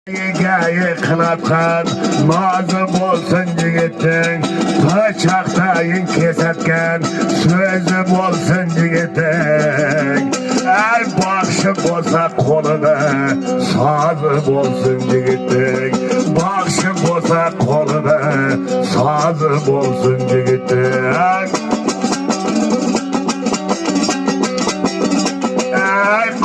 Yegeyi kılatkan nazı bolsun yiğitin, bıçaktayın kesetken sözü bolsun yiğitin. El bakşı bolsa koluna sazı bolsun yiğitin, bakşı bolsa koluna sazı bolsun yiğitin.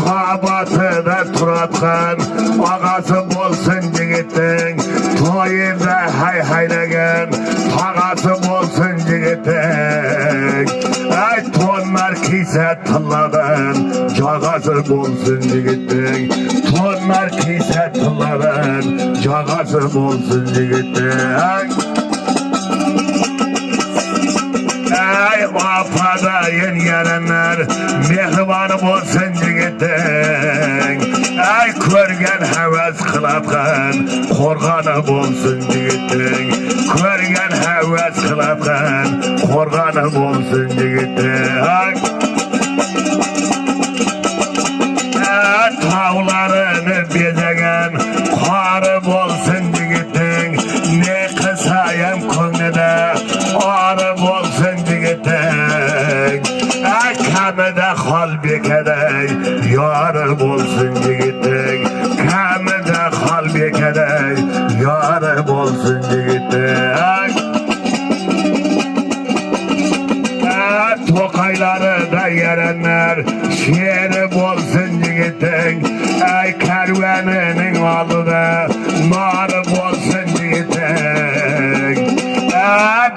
Kabatıda turatkan ağası bolsun yiğitin, toyunda hayhaylagan tağası bolsun yiğitin. Ay tonlar kiyse tılladan cağası bolsun yiğitin, tonlar kiyse tılladan cağası bolsun yiğitin. Ay apadayın yaranlar mehribanı bolsun yiğitin. Ay körgen heves kılatkan korganı bolsun yiğitin, körgen heves kılatkan korganı bolsun yiğitin. Tağlarını bezegen karı bolsun yiğitin, ne kısayım könlüde ağrı bolsun yiğitin. Kamede halbekede yarı bolsun yiğitin, kamede halbekede yarı bolsun yiğitin. Tokayları da yerenler şiiri bolsun yiğitin, ay kervanının alıda narı bolsun yiğitin.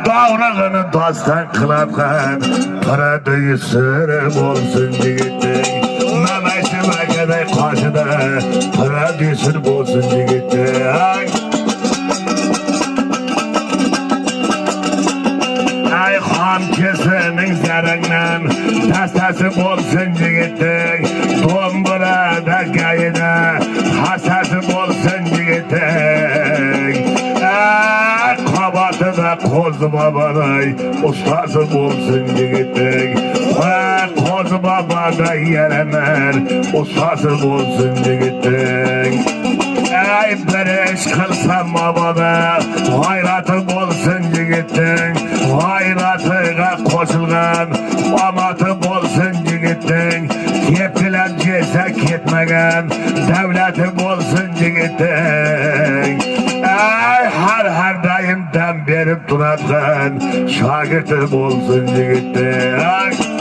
Davrağını dastan kılatkan prodüsörü bolsun yiğitin, Mehmet'ime kadar karşıda prodüsör bolsun yiğitin. Ay ham kesinin zerinden dastası bolsun yiğitin, dombura da gayda hasası bolsun yiğitin. Kabatıda kozu babaday ustası bolsun yiğitin, kozu babaday yeremer ustası bolsun yiğitin. Ay bir iş kılsam babada hayratı bolsun yiğitin, hayratıga koşulgan amatı bolsun yiğitin. Tepkiler cezek etmegen devleti bolsun yiğitin. Ay her daim dem berip duratgan şagirti bolsun yiğitin.